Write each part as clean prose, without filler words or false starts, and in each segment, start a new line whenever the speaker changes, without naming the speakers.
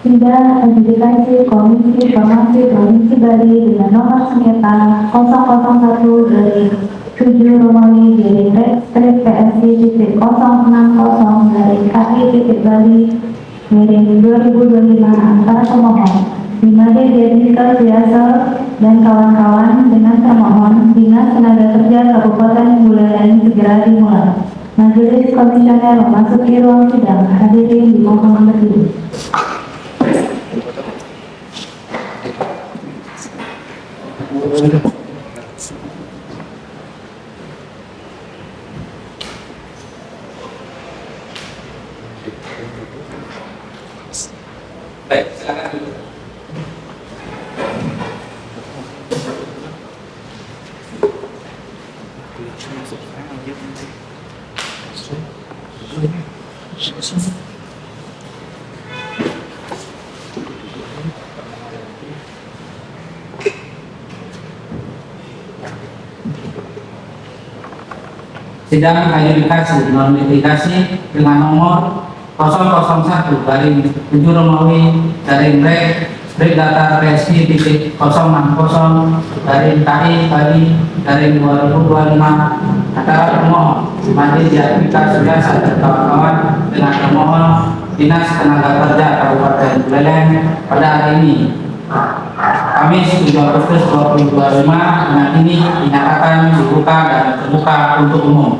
Sidang Adjudikasi Komisi Informasi Provinsi Bali dengan nomor sengketa 001 dari 7 Romawi garing Rekstrip PSI titik 060 dari KI titik Bali garing 2025 antara pemohon Imade Dedikal Biasa dan kawan-kawan dengan termohon Dinas Tenaga Kerja Kabupaten Buleleng segera dimulai. Majelis Komisioner memasuki ruang sidang. Hadirin dimohon berdiri.
Baik, silakan dulu. Sidang adjudikasi non-litigasi dengan nomor 001 garing 7 Romawi garing Rek data PSI titik 060 garing KI Bali garing 2025 antara pemohon Imade Dedikal Biasa dan kawan-kawan dengan termohon Dinas Tenaga Kerja Kabupaten Buleleng pada hari ini Kamis 7 Agustus 2025 dengan ini dinyatakan dibuka dan terbuka untuk umum.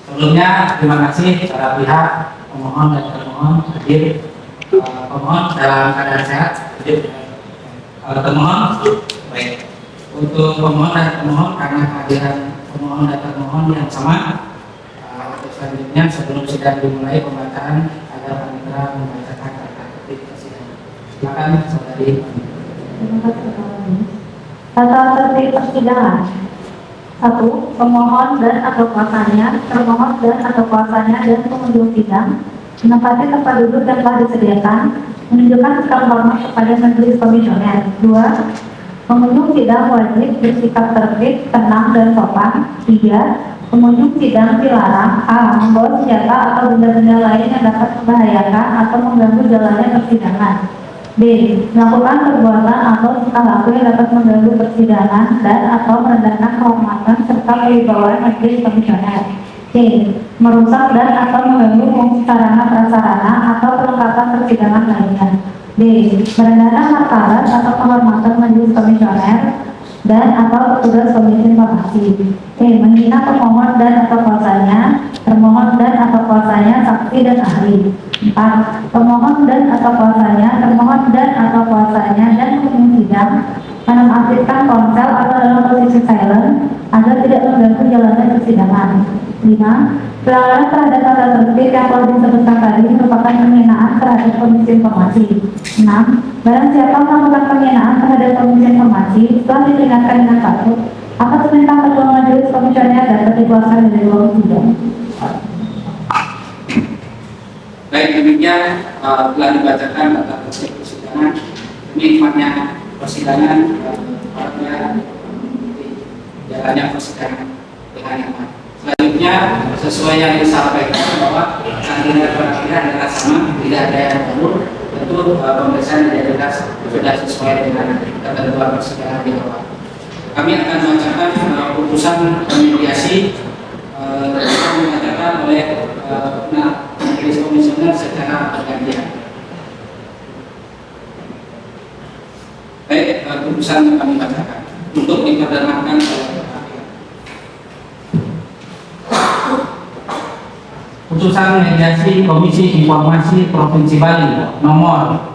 Sebelumnya terima kasih para pihak pemohon dan termohon hadir. Pemohon dalam keadaan sehat, hadir. Termohon baik. Untuk pemohon dan termohon karena kehadiran pemohon dan termohon yang sama. Untuk selanjutnya sebelum sidang dimulai pembacaan agar panitera membacakan tata tertib persidangan. Silakan saudari.
Terima kasih. Tata tertib persidangan. 1. Pemohon dan atau kuasanya, termohon dan atau kuasanya dan pengunjung sidang menempati tempat duduk yang telah disediakan, menunjukkan sikap hormat kepada majelis komisioner. 2. Pengunjung sidang wajib bersikap tertib, tenang, dan sopan. 3. Pengunjung sidang dilarang a. membawa senjata atau benda-benda lain yang dapat membahayakan atau mengganggu jalannya persidangan. B. Melakukan perbuatan atau tingkah laku yang dapat mengganggu persidangan dan atau merendahkan kehormatan serta kewibawaan majelis komisioner. C. Merusak dan atau mengganggu fungsi sarana prasarana atau perlengkapan persidangan lainnya. D. Merendahkan martabat atau kehormatan majelis komisioner dan atau petugas komisi informasi. C. Menghina pemohon dan atau kuasanya, termohon dan atau kuasanya, saksi dan ahli. 4. Pemohon dan atau kuasanya, termohon dan atau kuasanya dan pengunjung sidang menonaktifkan ponsel atau dalam posisi silent agar tidak mengganggu jalannya persidangan. 5. Pelanggaran terhadap tata tertib yang telah disebutkan tadi merupakan penghinaan terhadap komisi informasi. 6. Barang siapa melakukan penghinaan terhadap komisi informasi setelah diperingatkan dengan patut, akan perintah ketua majelis komisioner dapat dikeluarkan dari ruang sidang.
Baik, demikian telah dibacakan tata tertib persidangan. Nikmatnya persidangan jalannya persidangan dengan nyaman. Selanjutnya sesuai yang disampaikan bahwa agenda persidangan adalah sama, tidak ada yang baru. Tentu pemeriksaan identitas sudah sesuai dengan ketentuan persidangan di awal. Kami akan membacakan putusan mediasi yang dibacakan oleh majelis komisioner secara bergantian. Baik, putusan kami bacakan untuk diperdengarkan oleh putusan mediasi Komisi Informasi Provinsi Bali nomor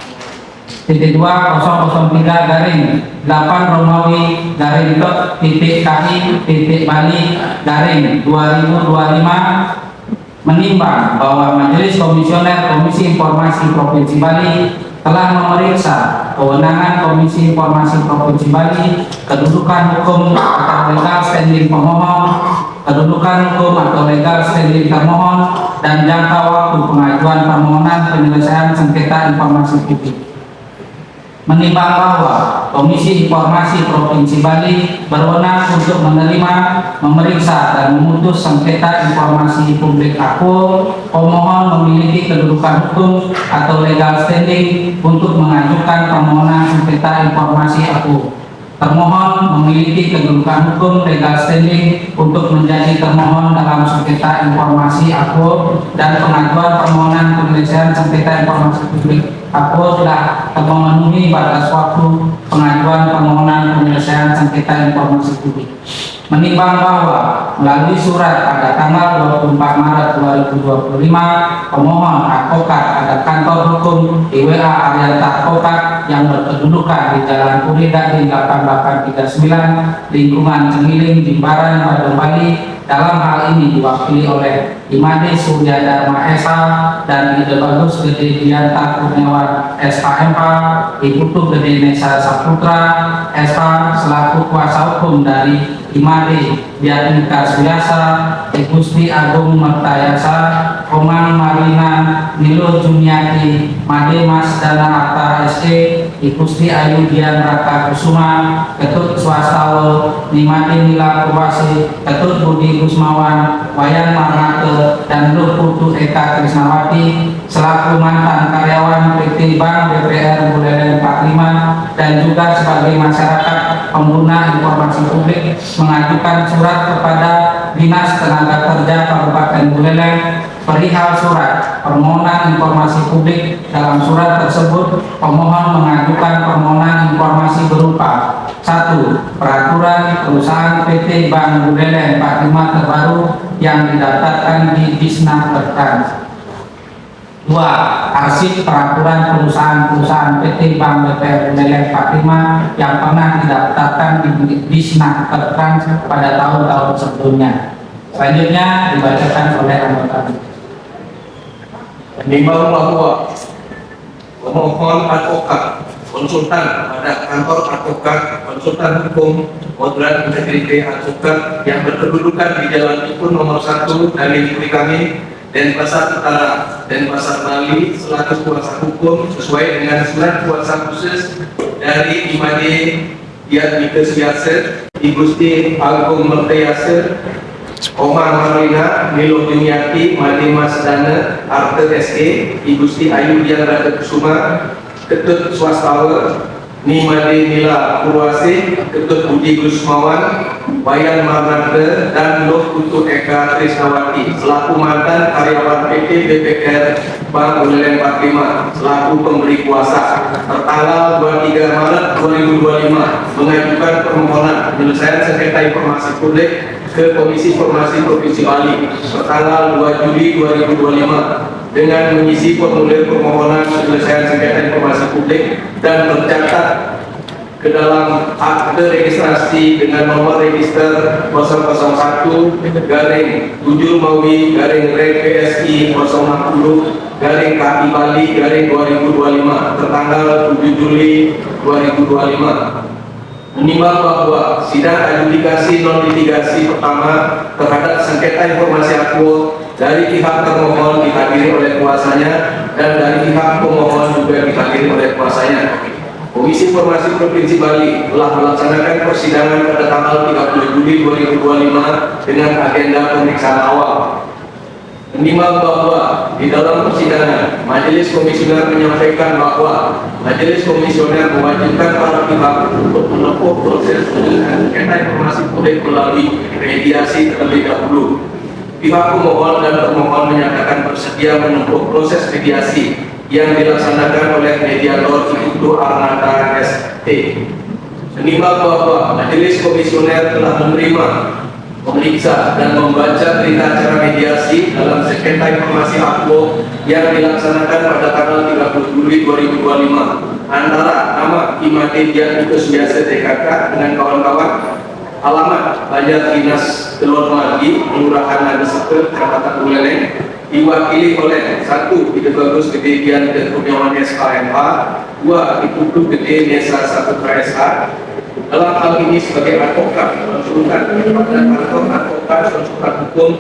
titik 2003 garing 8 Romawi garing titik KI titik Bali garing 2025 menimbang bahwa Majelis Komisioner Komisi Informasi Provinsi Bali telah memeriksa kewenangan Komisi Informasi Provinsi Bali, kedudukan hukum atau legal standing pemohon, kedudukan hukum atau legal standing termohon, dan jangka waktu pengajuan permohonan penyelesaian sengketa informasi publik. Menimbang bahwa Komisi Informasi Provinsi Bali berwenang untuk menerima, memeriksa, dan memutus sengketa informasi publik Akpol, pemohon memiliki kedudukan hukum atau legal standing untuk mengajukan permohonan sengketa informasi Akpol. Termohon memiliki kedudukan hukum legal standing untuk menjadi termohon dalam sengketa informasi Akpol, dan pengajuan permohonan penyelesaian sengketa informasi publik Akpol telah memenuhi batas waktu pengajuan permohonan penyelesaian sengketa informasi publik. Menimbang bahwa melalui surat pada tanggal 24 Maret 2025, pemohon advokat ada kantor hukum IWA Arianta Advokat yang berkedudukan di Jalan Puri Gading 8839, lingkungan Cengiling, Jimbaran, Badung, Bali, dalam hal ini diwakili oleh Imade Surya Dharma SH dan Ide Bagus Gede Dianta Kurniawan SHMH, Iputu Gede Nesa Saputra SH selaku kuasa hukum dari Imade Dianika Suyasa, Gusti Agung Mertayasa, Komang Marina Nilo Juniati, Made Mas Dana Arta SE, Gusti Ayu Dian Raka Kusuma, Ketut Swastawa, Nimade Nila Purwasi, Ketut Budi Gusmawan, Wayan Marnate, dan Luh Putu Eka Krisnawati selaku mantan karyawan PT Bank BPR Buleleng 45 dan juga sebagai masyarakat pengguna informasi publik mengajukan surat kepada Dinas Tenaga Kerja Kabupaten Buleleng perihal surat permohonan informasi publik. Dalam surat tersebut, pemohon mengajukan permohonan informasi berupa 1. Peraturan perusahaan PT Bank Buleleng 45 terbaru yang didaftarkan di Disnakertrans. 2. Arsip peraturan perusahaan PT Bank BPR Buleleng 45 yang pernah didaftarkan di Disnakertrans pada tahun-tahun sebelumnya. Selanjutnya dibacakan oleh anggota.
Menimbang bahwa pemohon advokat konsultan pada kantor advokat konsultan hukum Modern Integrity Advokat yang berkedudukan di Jalan Ipun nomor 1 dari Puri Kami, Denpasar Utara, Denpasar Bali selaku kuasa hukum sesuai dengan surat kuasa khusus dari Imade Dianika Suyasa, Gusti Agung Mertayasa, Komang Marina Nilo Juniati, Made Mas Dana Arta SE, Gusti Ayu Dian Raka Kusuma, Ketut Swastawa, Nimade Nila Purwasi, Ketut Budi Gusmawan, Wayan Marnate, dan Luh Putu Eka Krisnawati selaku mantan karyawan PT BPR Bank Buleleng 45 selaku pemberi kuasa tertanggal 23 Maret 2025 mengajukan permohonan penyelesaian sengketa informasi publik ke Komisi Informasi Provinsi Bali tertanggal 2 Juli 2025 dengan mengisi formulir permohonan penyelesaian sengketa informasi publik dan tercatat ke dalam akte registrasi dengan nomor register 001 garing 7 Mawi garing Reg PSI 060 garing KI Bali garing 2025 tertanggal 7 Juli 2025. Menimbang bahwa sidang adjudikasi non litigasi pertama terhadap sengketa informasi Akpol dari pihak termohon dihadiri oleh kuasanya dan dari pihak pemohon juga dihadiri oleh kuasanya. Komisi Informasi Provinsi Bali telah melaksanakan persidangan pada tanggal 30 Juli 2025 dengan agenda pemeriksaan awal. Menimbang bahwa di dalam persidangan, Majelis Komisioner menyampaikan bahwa Majelis Komisioner mewajibkan para pihak untuk menempuh proses penyelesaian sengketa informasi publik melalui mediasi terlebih dahulu. Pihak pemohon dan termohon menyatakan bersedia menempuh proses mediasi yang dilaksanakan oleh mediator Ibu Arnata ST. Menimbang bahwa Majelis Komisioner telah menerima, memeriksa dan membaca berita acara mediasi dalam sengketa informasi Akpol yang dilaksanakan pada tanggal 30 Juli 2025 antara nama Imade Dianika Suyasa TKK dengan kawan-kawan, alamat Banjar Dinas Telur Margi, Kelurahan Nagaseke, Kecamatan Buleleng, diwakili oleh 1. Ide Bagus Gede Dian dan Kurniawan SHMH, 2. Iputu Gede Nesa Saputra SH. Dalam hal ini sebagai advokat konsultan pada kantor advokat konsultan hukum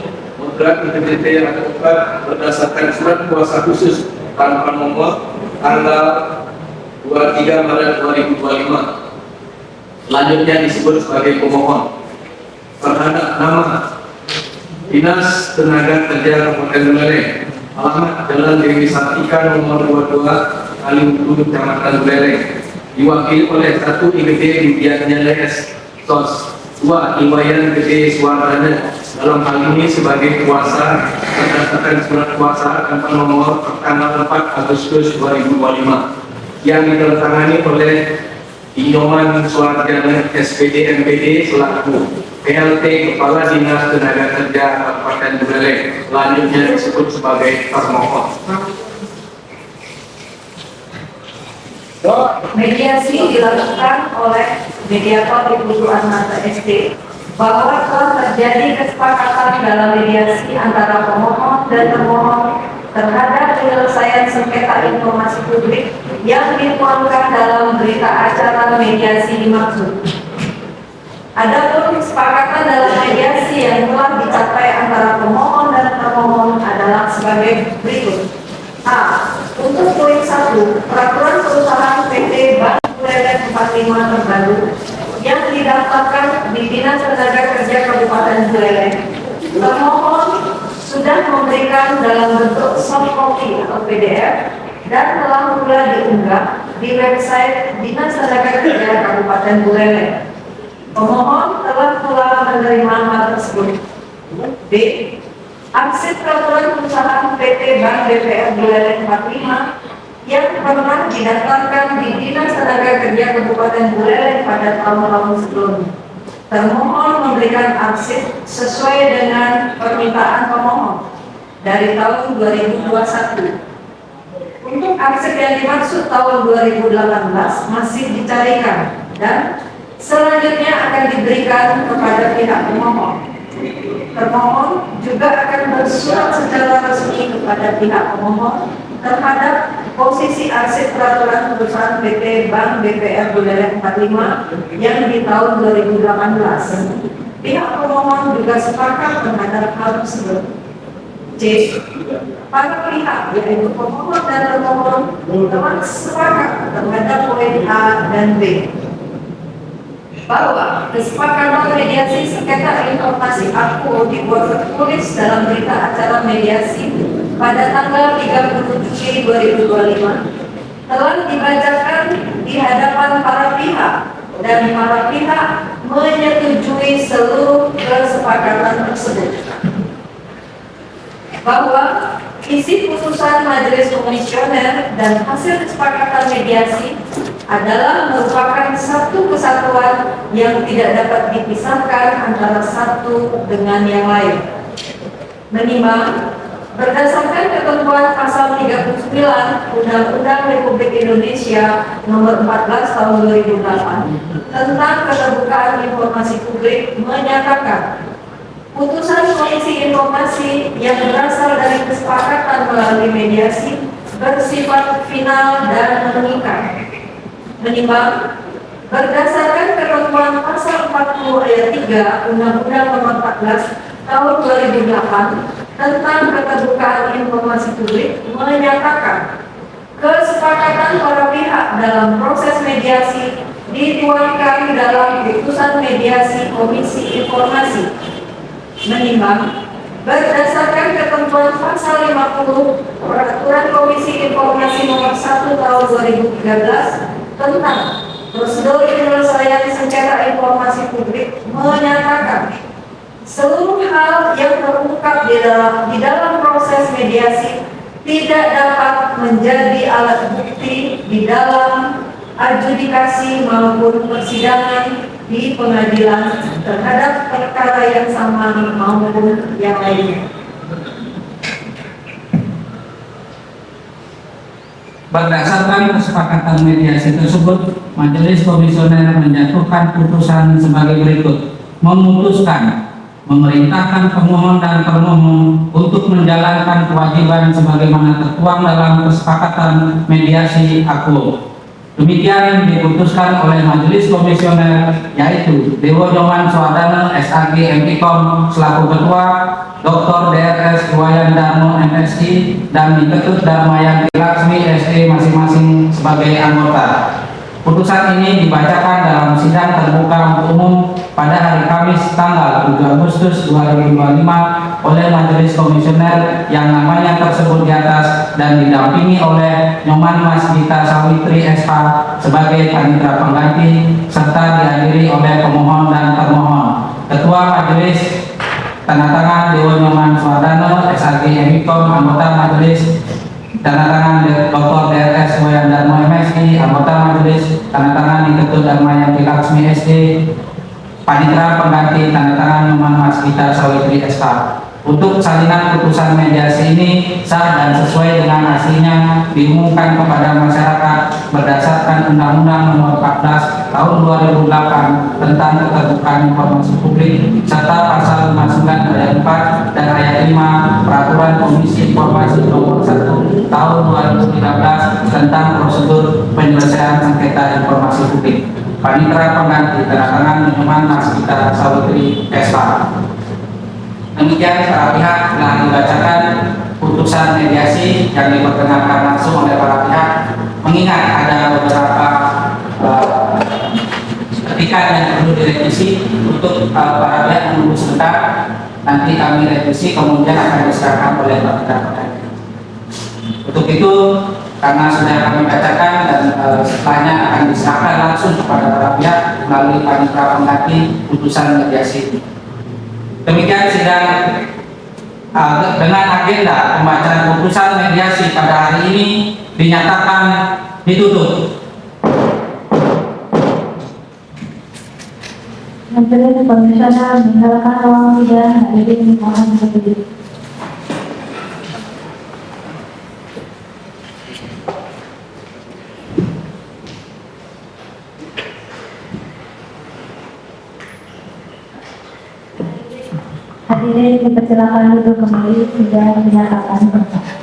Modern Integrity Advokat berdasarkan surat kuasa khusus tanpa nomor tanggal 2 23 Maret 2025. Selanjutnya disebut sebagai pemohon terhadap nama Dinas Tenaga Kerja Kabupaten Buleleng, alamat Jalan Dewi Sartika nomor 22 Kaliungkulu, Kecamatan Buleleng, diwakili oleh 1 IGD Widianya LS SOS, 2 Iwayan Gede Suardana dalam hal ini sebagai kuasa berdasarkan surat kuasa kantor nomor tanggal 4 Agustus 2025 yang ditandatangani oleh Inyoman Suardana SPD MPD selaku PLT Kepala Dinas Tenaga Kerja Kabupaten Buleleng, selanjutnya disebut sebagai termohon.
Mediasi dilakukan oleh mediator Ibu Suarnata SD bahwa telah terjadi kesepakatan dalam mediasi antara pemohon dan termohon terhadap penyelesaian sengketa informasi publik yang dituangkan dalam berita acara mediasi dimaksud. Adapun kesepakatan dalam mediasi yang telah dicapai antara pemohon dan termohon adalah sebagai berikut. A. Untuk poin 1, peraturan perusahaan PT Bank Buleleng 45 terbaru yang didaftarkan di Dinas Tenaga Kerja Kabupaten Buleleng, termohon sudah memberikan dalam bentuk soft copy atau PDF dan telah pula diunggah di website Dinas Tenaga Kerja Kabupaten Buleleng. Pemohon telah pula menerima hal tersebut. B. Arsip peraturan perusahaan PT Bank BPR Buleleng 45 yang pernah didaftarkan di Dinas Tenaga Kerja Kabupaten Buleleng pada tahun-tahun sebelumnya. Termohon memberikan arsip sesuai dengan permintaan pemohon dari tahun 2021. Untuk arsip yang dimaksud tahun 2018 masih dicarikan dan selanjutnya akan diberikan kepada pihak pemohon. Termohon juga akan bersurat secara resmi kepada pihak pemohon terhadap posisi arsip peraturan perusahaan PT Bank BPR Buleleng 45 yang di tahun 2018. Pihak pemohon juga sepakat terhadap hal tersebut. C. Para pihak yaitu pemohon dan termohon telah sepakat terhadap poin A dan B bahwa kesepakatan mediasi sengketa informasi aku dibuat tertulis dalam berita acara mediasi pada tanggal 30 Juli 2025 telah dibacakan di hadapan para pihak dan para pihak menyetujui seluruh kesepakatan tersebut. Bahwa isi putusan Majelis Komisioner dan hasil kesepakatan mediasi adalah merupakan satu kesatuan yang tidak dapat dipisahkan antara satu dengan yang lain. Menimbang berdasarkan ketentuan pasal 39 Undang-Undang Republik Indonesia Nomor 14 Tahun 2008 tentang keterbukaan informasi publik menyatakan putusan Komisi Informasi yang berasal dari kesepakatan melalui mediasi bersifat final dan mengikat. Menimbang berdasarkan ketentuan pasal 40 ayat 3 Undang-Undang Nomor 14 Tahun 2008 tentang keterbukaan informasi publik menyatakan kesepakatan para pihak dalam proses mediasi dituangkan dalam putusan mediasi Komisi Informasi. Menimbang berdasarkan ketentuan pasal 50 Peraturan Komisi Informasi Nomor 1 Tahun 2013 tentang prosedur penyelesaian sengketa informasi publik menyatakan seluruh hal yang terungkap di dalam proses mediasi tidak dapat menjadi alat bukti di dalam adjudikasi maupun persidangan di pengadilan terhadap perkara yang sama maupun yang lainnya.
Berdasarkan kesepakatan mediasi tersebut, Majelis Komisioner menjatuhkan putusan sebagai berikut: memutuskan memerintahkan pemohon dan termohon untuk menjalankan kewajiban sebagaimana tertuang dalam kesepakatan mediasi aku. Demikian diputuskan oleh Majelis Komisioner, yaitu Dewo Nyoman Suardana SAG MPKOM selaku Ketua, Dr. DRS Iwayan Darmo MSI, dan Ketut Darmayanti Laksmi SE masing-masing sebagai anggota. Putusan ini dibacakan dalam sidang terbuka untuk umum pada hari Kamis tanggal 7 Agustus 2025 oleh Majelis Komisioner yang namanya tersebut di atas dan didampingi oleh Nyoman Mas Gita Sawitri SH sebagai panitera pengganti serta dihadiri oleh pemohon dan termohon. Ketua Majelis tanda tangan Dewo Nyoman Suardana SAG MPKOM, anggota Majelis tanda tangan Dr. DRS Iwayan Darmo MSI, anggota Majelis tanda tangan Ketut Darmayanti Laksmi SD, panitera pengganti tanda tangan Nyoman Mas Gita Sawitri SH. Untuk salinan putusan mediasi ini sah dan sesuai dengan hasilnya diumumkan kepada masyarakat berdasarkan Undang-Undang Nomor 14 Tahun 2008 tentang keterbukaan informasi publik serta Pasal 59 Ayat 4 dan Ayat 5 Peraturan Komisi Informasi Nomor 1 Tahun 2013 tentang prosedur penyelesaian sengketa informasi publik. Panitera pengganti tanda tangan Nyoman Mas Gita Sawitri SH. Demikian para pihak telah dibacakan putusan mediasi yang diperkenalkan langsung oleh para pihak. Mengingat ada beberapa ketikan yang perlu direvisi untuk para pihak menunggu sebentar, nanti kami revisi kemudian akan diserahkan oleh para pihak. Untuk itu, karena sudah kami bacakan dan setelahnya akan diserahkan langsung kepada para pihak melalui panitera pengganti putusan mediasi. Demikian sidang dengan agenda pembacaan putusan mediasi pada hari ini dinyatakan ditutup.
Majelis Komisioner meninggalkan ruang sidang. Hadirin mohon berdiri. Hadirin dipersilakan duduk kembali, sidang dinyatakan tutup.